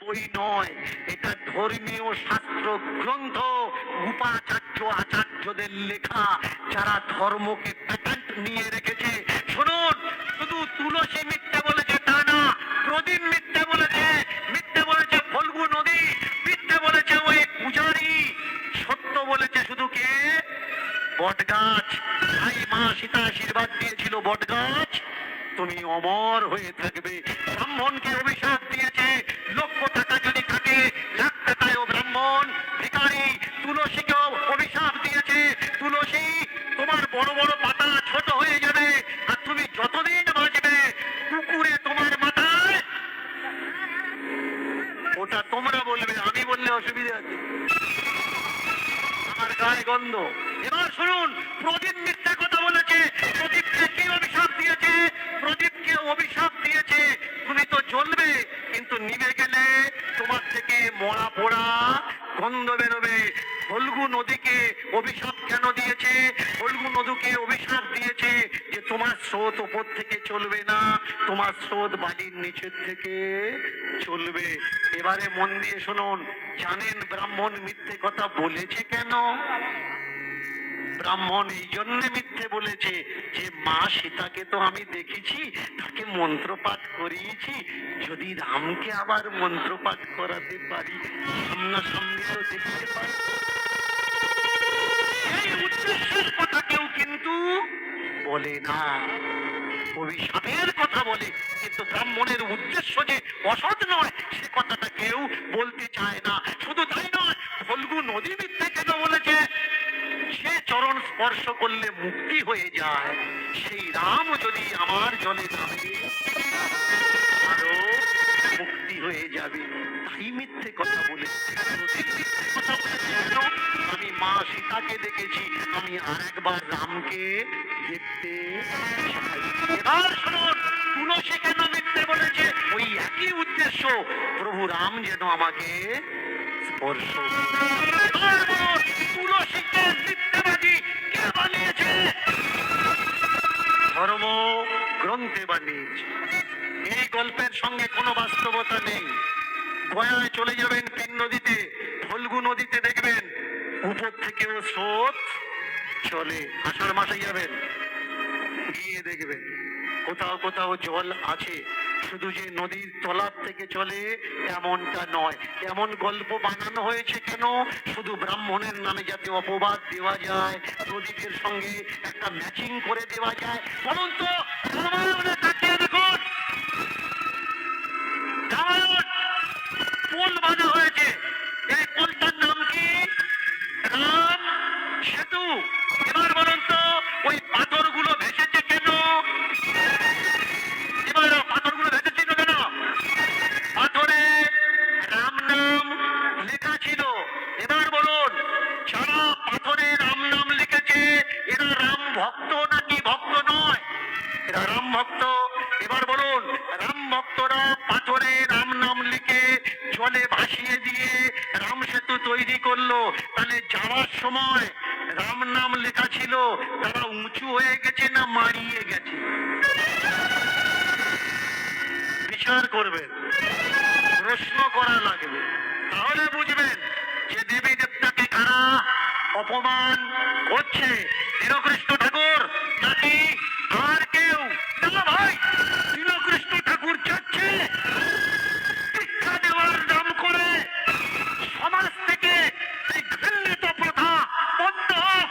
বই নয়, এটা ধর্মীয় শাস্ত্র গ্রন্থ, উপাচার্য আচার্যদের লেখা, যারা ধর্মকে প্যাটেন্ট নিয়ে রেখেছে। শুনুন, শুধু তুলসী মিথ্যে বলেছে তা না, প্রদীপ মিথ্যে বলেছে, মিথ্যে বলেছে ফল্গু নদী, মিথ্যে বলেছে ওই পূজারি, সত্য বলেছে শুধু কে? বটগাছ। তাই মা সীতা আশীর্বাদ দিয়েছিল, বটগাছ তুমি অমর হয়ে থাকবে। ব্রাহ্মণকে অভিশাপ দিয়েছে, লক্ষ টাকা যদি থাকে, লাখ টাকায়ও ব্রাহ্মণ ভিখারি। তুলসীকেও অভিশাপ দিয়েছে, তুলসী তোমার বড় বড় পাতা ছোট হয়ে যাবে, আর তুমি যতদিন বাঁচবে কুকুরে তোমার মাথায়। ওটা তোমরা বলবে, আমি বললে অসুবিধা আছে? আমার গায়ে গন্ধ। এবার শুনুন, প্রদীপ মিথ্যা কথা বলেছে। প্রদীপকে কি অভিশাপ দিয়েছে? প্রদীপকে অভিশাপ দিয়েছে তুমি তো জ্বলবে, কিন্তু নিভে গেলে তোমার থেকে মরা পোড়া গন্ধ বেরোবে। ফল্গু নদীকে অভিশাপ কেন দিয়েছে? ফল্গু নদীকে অভিশাপ দিয়েছে যে তোমার স্রোত ওপর থেকে চলবে না, তোমার স্রোত বালির নিচের থেকে চলবে। এবারে মন দিয়ে শুনুন, জানেন ব্রাহ্মণ মিথ্যে কথা বলেছে কেন? ব্রাহ্মণ এই জন্য মিথ্যে বলেছে যে মা সীতাকে তো আমি দেখেছি, তাকে মন্ত্রপাঠ করিয়েছি, যদি রামকে আবার মন্ত্রপাঠ করাতে পারি, সামনাসামনি তো দেখতে পারি। এই উদ্দেশ্যের কথা কেউ কিন্তু বলে না, অভিশাপের কথা বলে, কিন্তু ব্রাহ্মণের উদ্দেশ্য যে অসৎ নয় সে কথাটা কেউ বলতে চায় না। শুধু তাই নয়, ফল্গু নদী মিথ্যে কেন বলেছে? সে চরণ স্পর্শ করলে মুক্তি হয়ে যায়, সেই রাম যদি আমার জলে নামে আরো মুক্তি হয়ে যাবে, তাই মিথ্যে কথা বলেছে। মিথ্যে কথা বলেছে কেন? আমি মা সীতাকে দেখেছি, আমি আরেকবার রামকে দেখতে চাই। এবার শুনুন, তুলসী কেন মিথ্যে বলেছে? ওই একই উদ্দেশ্য, প্রভু রাম যেন আমাকে স্পর্শ করে। এবার বলুন, তুলসীকে মিথ্যাবাদী কে বানিয়েছে? ধর্ম গ্রন্থে বানিয়েছে। এই গল্পের সঙ্গে কোনো বাস্তবতা নেই। গয়ায় চলে যাবেন তিন নদীতে, ফল্গু নদীতে দেখবেন উপর থেকেও স্রোত চলে। আষাঢ় মাসে যাবেন, গিয়ে দেখবেন কোথাও কোথাও জল আছে, শুধু যে নদীর তলার থেকে চলে এমনটা নয়। এমন গল্প বানানো হয়েছে কেন? শুধু ব্রাহ্মণের নামে যাতে অপবাদ দেওয়া যায়, প্রদীপের সঙ্গে একটা ম্যাচিং করে দেওয়া যায়। বলুন তো, রামায়ণে তাকিয়ে দেখুন, রামায়ণ পোল বাঁধা হয়েছে, এই পোলটার নাম কি? রাম সেতু। এবার বলুন তো, ওই পাথরগুলো ভেসেছে কেন? এবার পাথরগুলো ভেসেছিল কেন? পাথরে রাম নাম লেখা ছিল। এবার বলুন, যারা পাথরে রাম নাম লিখেছে এরা রাম ভক্ত নাকি ভক্ত নয়? এরা রাম ভক্ত। এবার বলুন, রাম ভক্তরা পাথরে রাম নাম লিখে জলে ভাসিয়ে দিয়ে রাম সেতু তৈরি করলো, তাহলে যাওয়ার সময় রাম নাম লেখা ছিল, তারা উঁচু হয়ে গেছে না মারিয়ে গেছে? বিচার করবেন, প্রশ্ন করা লাগবে, তাহলে বুঝবেন যে দেবী দেবতাকে কারা অপমান করছে। দীনকৃষ্ণ ঠাকুর নাকি আর কেউ? না ভাই, দীনকৃষ্ণ ঠাকুর চাচ্ছে শিক্ষা দেওয়ার নাম করে সমাজ থেকে এই ঘৃণিত প্রথা বন্ধ হোক।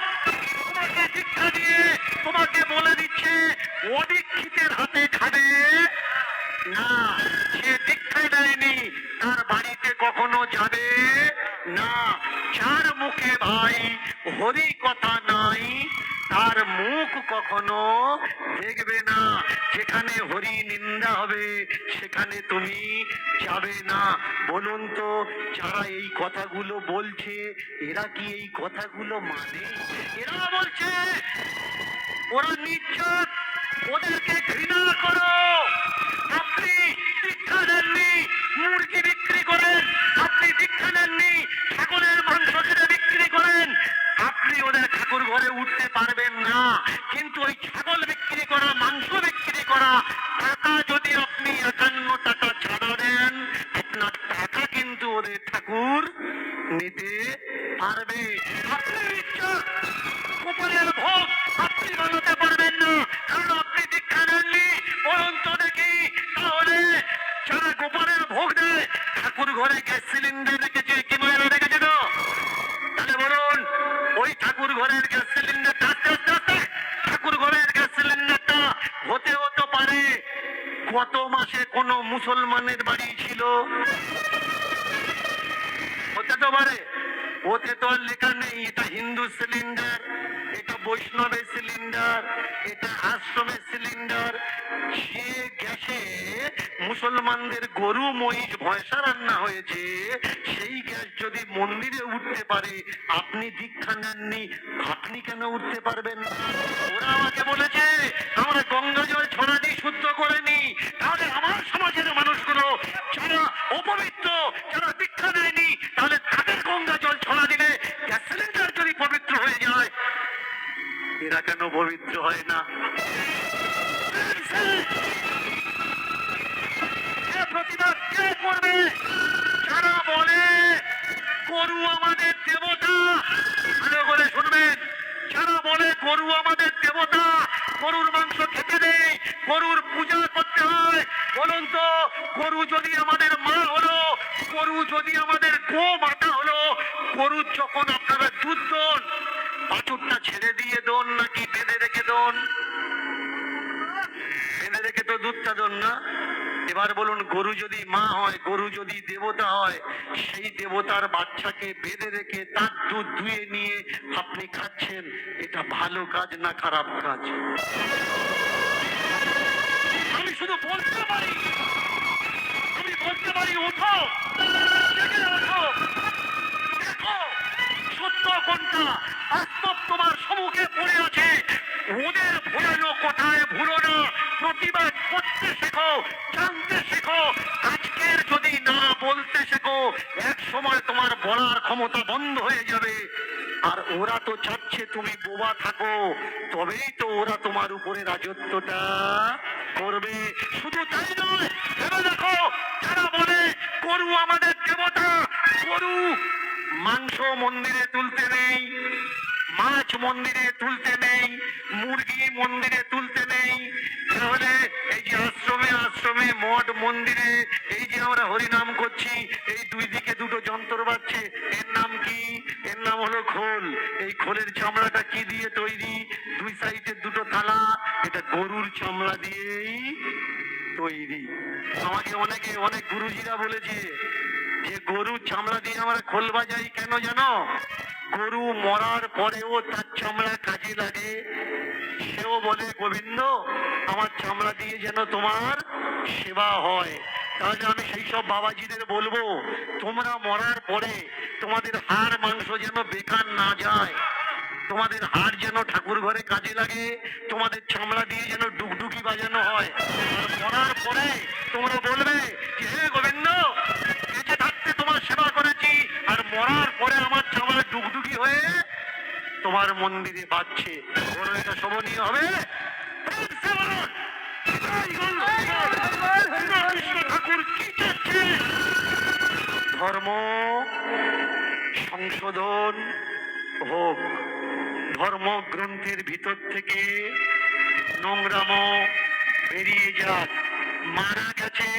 তোমাকে শিক্ষা দিয়ে তোমাকে বলে দিচ্ছে অদীক্ষিতের হাতে খাবে না। সে দীক্ষা দেয়নি, তার বাড়িতে কখনো যাবে না। যার মুখে ভাই হরি কথা নাই, তার মুখ কখনো দেখবে না। যেখানে হরি নিন্দা হবে সেখানে তুমি যাবে না। বলুন তো, যারা এই কথাগুলো বলছে এরা কি এই কথাগুলো মানে? এরা বলছে ওরা নির্যাত, ওদেরকে ঘৃণা করো। আপনি দীক্ষা নেননি, মুরগি বিক্রি করেন, আপনি দীক্ষা নেননি, ছাগলের মাংস কিনে বিক্রি করেন, আপনি ওদের ঠাকুর ঘরে উঠতে পারবেন না। কিন্তু ওই ছাগল বিক্রি করা, মাংস বিক্রি করা টাকা যদি আপনি 51 টাকা ছাড়া দেন, আপনার টাকা ওদের ঠাকুর নিতে পারবে। আপনি গোপালের ভোগ আপনি বানাতে পারবেন না, কারণ আপনি দীক্ষা নেননি। বলুন তো দেখি, তাহলে যারা গোপালের ভোগ দেয় ঠাকুর ঘরে গ্যাস সিলিন্ডার রেখেছে কি ময়লা রেখেছে? তো তাহলে বলুন, ওই ঠাকুর ঘরের গ্যাস সিলিন্ডারটা আস্তে আস্তে আস্তে ঠাকুর ঘরের গ্যাস সিলিন্ডারটা হতে হতে পারে গত মাসে কোনো মুসলমানের বাড়ি ছিল, হতে তো পারে। ওতে তো আর লেখা নেই এটা হিন্দু সিলিন্ডার, এটা বৈষ্ণবের সিলিন্ডার, এটা আশ্রমের সিলিন্ডার। যে গ্যাসে মুসলমানদের গরু মহিষ ভয়সা রান্না হয়েছে, সেই গ্যাস যদি মন্দিরে উঠতে পারে, আপনি দীক্ষা নেননি, আপনি কেন উঠতে পারবেন না? ওরা আমাকে বলেছে আমরা গঙ্গা জল ছড়া দিয়ে শুদ্ধ করে নি। তাহলে আমার সমাজের মানুষগুলো যারা অপবিত্র, যারা দীক্ষা নেয়নি, তাহলে তাদের গঙ্গা জল ছড়া দিলে গ্যাস সিলিন্ডার যদি পবিত্র হয়ে যায়, এরা কেন পবিত্র হয় না? প্রতিবাদ কে করবে? যারা বলে গরু আমাদের দেবতা, ভালো করে শুনবেন, যারা বলে গরু আমাদের দেবতা, গরুর মাংস খেতে নেই, গরুর পূজা করতে হয়। বলুন তো, গরু যদি আমাদের মা হলো, গরু যদি আমাদের গো মাতা হলো, গরুর যখন আপনারা দুধ দোন, বাছুরটা ছেড়ে দিয়ে দোন নাকি বেঁধে রেখে দোন? বেঁধে রেখে তো দুধটা দোন না। এবার বলুন, গরু যদি মা হয়, গরু যদি দেবতা হয়, সেই দেবতার বাচ্চাকে বেঁধে রেখে তার দুধ ধুয়ে নিয়ে আপনি খাচ্ছেন, এটা ভালো কাজ না খারাপ কাজ? আমি শুধু বলতে পারি, আমি বলতে পারি, ওঠো, জেগে ওঠো, দেখো সত্য কোনটা, বাস্তব তোমার সম্মুখে পড়ে আছে। ওদের ভুলানো কোথায় ভুলো না, প্রতিবাদ করতে শেখো, জানতে শেখো। আজকের যদি না বলতে শেখো, এক সময় তোমার বলার ক্ষমতা বন্ধ হয়ে যাবে। আর ওরা তো চাচ্ছে তুমি বোবা থাকো, তবেই তো ওরা তোমার উপরে রাজত্বটা করবে। শুধু তাই নয়, ভেবে দেখো, যারা বলে গরু আমাদের দেবতা, গরু মাংস মন্দিরে তুলতে নেই, মাছ মন্দিরে তুলতে নেই, মুরগি মন্দিরে তুলতে নেই, তাহলে এই যে আশ্রমে আশ্রমে মঠ মন্দিরে এই যে আমরা হরিনাম করছি, এই দুই দিকে দুটো যন্ত্র বাজছে, এর নাম কি? এর নাম হলো খোল। এই খোলের চামড়াটা কি দিয়ে তৈরি? দুই সাইডে দুটো থালা, এটা গরুর চামড়া দিয়েই তৈরি। আমাকে অনেক গুরুজিরা বলেছে যে গরুর চামড়া দিয়ে আমরা খোল বাজাই কেন জানো? গরু মরার পরেও তার চামড়া কাজে লাগে। সেও বলে গোবিন্দ আমার চামড়া দিয়ে যেন তোমার সেবা হয়। তাহলে আমি সেই সব বাবাজিদের বলবো, তোমরা মরার পরে তোমাদের হাড় মাংস যেন বেকার না যায়, তোমাদের হাড় যেন ঠাকুর ঘরে কাজে লাগে, তোমাদের চামড়া দিয়ে যেন ডুগডুগি বাজানো হয়। আর মরার পরে তোমরা বলবে যে হে গোবিন্দ, বেঁচে থাকতে তোমার সেবা করেছি, আর মরার পরে আমার চামড়া ডুগডুগি হয়ে তোমার মন্দিরে বাজছে। বলো এটা শোভনীয় হবে? ঠাকুর কি চাচ্ছে? ধর্ম সংশোধন হোক, ধর্মগ্রন্থের ভিতর থেকে নোংরাম বেরিয়ে যাক। মারা গেছে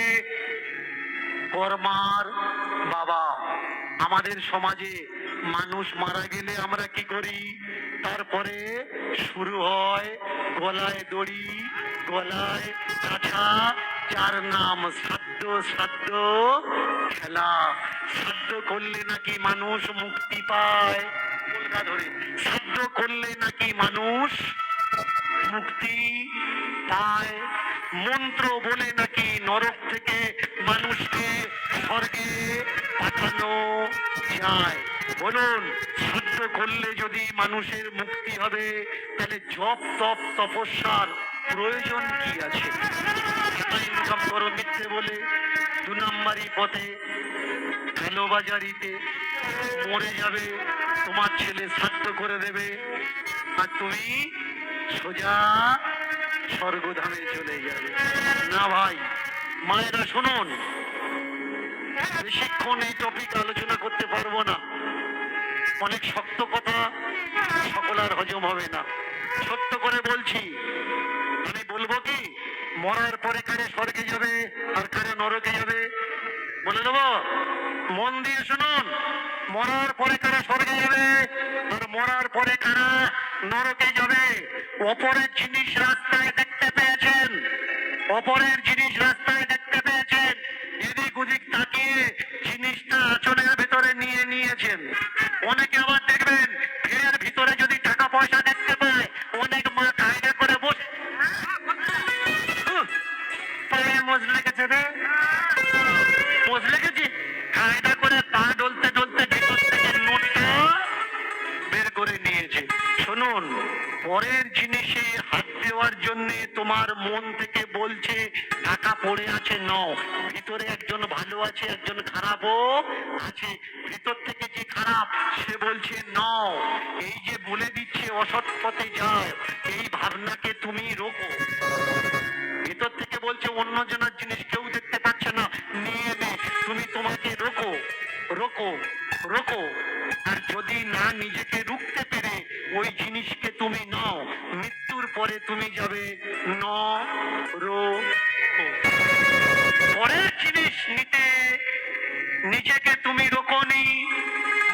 বর্মার বাবা। আমাদের সমাজে মানুষ মারা গেলে আমরা কি করি? তারপরে শুরু হয় গলায় দড়ি, গলায় কাছা, যার নাম শ্রাদ্ধ। শ্রাদ্ধ খেলা, শ্রাদ্ধ করলে নাকি মানুষ মুক্তি পায়। ধরে শ্রাদ্ধ করলে নাকি মানুষ মুক্তি পায়। মন্ত্র বলে নাকি নরক থেকে মানুষকে স্বর্গে পাঠানো যায়। বলুন, শ্রাদ্ধ করলে যদি মানুষের মুক্তি হবে, তাহলে জপ তপ তপস্যার প্রয়োজন কি আছে? ইনকাম করো মিথ্যে বলে, 2 নম্বরই পথে কালোবাজারিতে মরে যাবে, তোমার ছেলে শ্রাদ্ধ করে দেবে, আর তুমি সোজা স্বর্গধামে চলে যাবে। না ভাই, মায়েরা শুনুন, বেশিক্ষণ এই টপিক আলোচনা করতে পারবো না, অনেক শক্ত কথা, সকলার হজম হবে না। ছোট্ট করে বলছি, আমি বলবো কি, মরার পরে কারে স্বর্গে যাবে আর কারে নরকে যাবে বলে দেবো? মন দিয়ে শুনুন, মরার পরে কারা স্বর্গে যাবে আর মরার পরে কারা নরকে যাবে। অপরের জিনিস রাস্তায় দেখতে পেয়েছেন, অপরের জিনিস রাস্তায় দেখতে পেয়েছেন, এদিক ওদিক তাকিয়ে জিনিসটা আঁচলের ভেতরে নিয়ে নিয়েছেন। অনেকে আবার দেখবেন ভিড়ের ভিতরে যদি টাকা পয়সা দেখতে পায়, অনেক মা কায়দা করে বসে পায়ে মোজ লেগেছে রে, মোজ লেগেছে, কায়দা করে পা ডলতে ডলতে ভিতর থেকে নোটটা বের করে নিয়েছে। শুনুন, পরের জিনিসে হাত দেওয়ার জন্য তোমার মন থেকে বলছে টাকা পড়ে আছে, নাও। ভিতরে একজন ভালো আছে, একজন খারাপও আছে। ভিতর থেকে যে খারাপ সে বলছে নাও। এই যে বলে দিচ্ছে অসৎ পথে যাও, এই ভাবনাকে তুমি রোকো। ভিতর থেকে বলছে অন্য জনের জিনিস কেউ দেখতে পাচ্ছে না, নিয়ে নে। তুমি তোমাকে রোকো, রোকো, রোকো। আর যদি না নিজেকে রুখতে পেরে ওই জিনিসকে তুমি নাও, মৃত্যুর পরে তুমি যাবে নরকে। পরের জিনিস নিতে নিজেকে তুমি রোকোনি,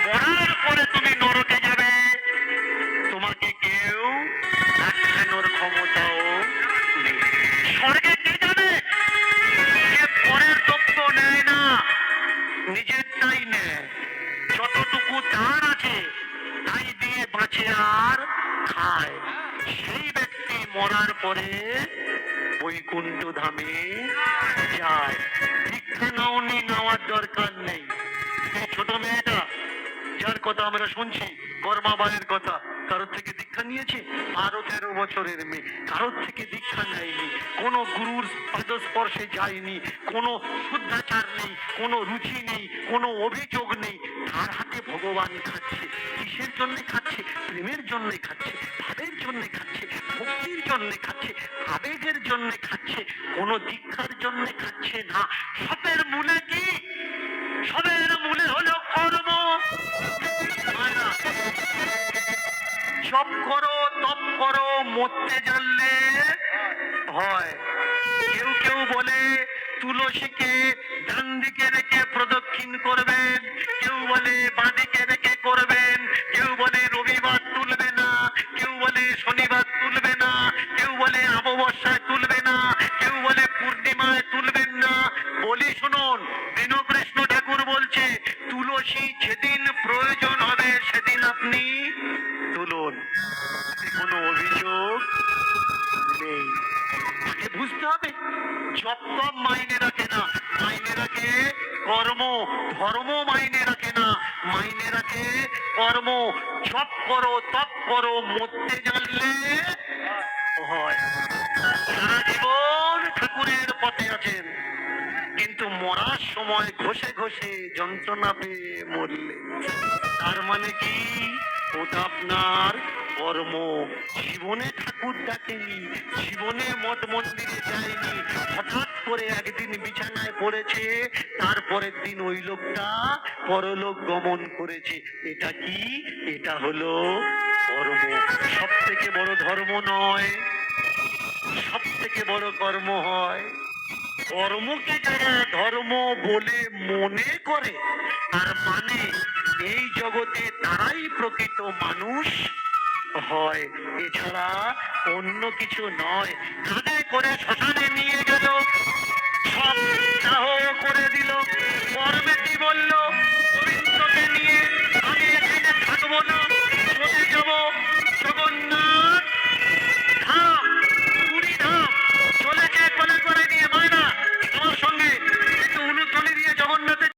মরার পরে তুমি নরকে যাবে, তোমাকে কেউ আটকানোর ক্ষমতাও নেই। স্বর্গে কে যাবে? যে পরের দ্রব্য নেয় না, নিজেরটাই নেয়, যতটুকু তার আছে তাই দিয়ে বাঁচে আর খায়, সেই ব্যক্তি মরার পরে বৈকুণ্ঠ ধামে যায়। দীক্ষা নাওনি, নেওয়ার দরকার নেই। এই ছোট মেয়েটা যার কথা আমরা শুনছি, কর্মাবায়ের কথা, কারোর থেকে দীক্ষা নিয়েছে? 12-13 বছরের মেয়ে, কারোর থেকে দীক্ষা নেয়নি, কোনো গুরুর পাদস্পর্শে যায়নি, কোনো শুদ্ধাচার নেই, কোনো রুচি নেই, কোনো অভিযোগ নেই, তার হাতে ভগবান খাচ্ছে। কিসের জন্য খাচ্ছে? প্রেমের জন্য খাচ্ছে, ভাবের জন্য খাচ্ছে, ভক্তির জন্য খাচ্ছে, আবেগের জন্য খাচ্ছে, কোনো দীক্ষার জন্য খাচ্ছে না। সবের মূলে কি? সবের মূলে হলো কর্ম। জপ করো, তপ করো, মরতে জানলে হয়। কেউ কেউ বলে তুলসীকে ডান দিকে রেখে প্রদক্ষিণ করবেন, কেউ বলে বাঁ দিকে রেখে করবেন, কেউ বলে রবিবার তুলবে না, কেউ বলে শনিবার তুলবে না, কেউ বলে অমাবস্যায় তুলবে না, কেউ বলে পূর্ণিমায় তুলবেন না। বলি শুনুন, দীনকৃষ্ণ ঠাকুর বলছে তুলসী যেদিন প্রয়োজন হবে সেদিন আপনি তুলুন, কোনো অভিযোগ নেই। তাকে বুঝতে হবে জপ তপ মাইনে রাখে না, মাইনে রাখে কর্ম। ধর্ম মাইনে রাখে না, মাইনে রাখে কর্ম। জপ করো, তপ করো, মরতে জানলে হয়। সারা জীবন ঠাকুরের পথে আছেন, কিন্তু মরার সময় ঘষে ঘষে যন্ত্রণা পেয়ে মরলে, তার মানে কি? ওটা আপনার কর্ম। জীবনে ঠাকুর ডাকেনি, জীবনে মঠ মন্দিরে যায়নি, হঠাৎ করে একদিন বিছানায় পড়েছে, তারপরের দিন ওই লোকটা পরলোক গমন করেছে। এটা কি? এটা হলো কর্ম। সব থেকে বড় ধর্ম নয়, সব থেকে বড় কর্ম হয়। কর্মকে যারা ধর্ম বলে মনে করে আর মানে, এই জগতে তারাই প্রকৃত মানুষ হয়, এছাড়া অন্য কিছু নয়। কাঁধে করে শ্মশানে নিয়ে গেল, সব দাহ করে দিল, কর্মে কি বললো?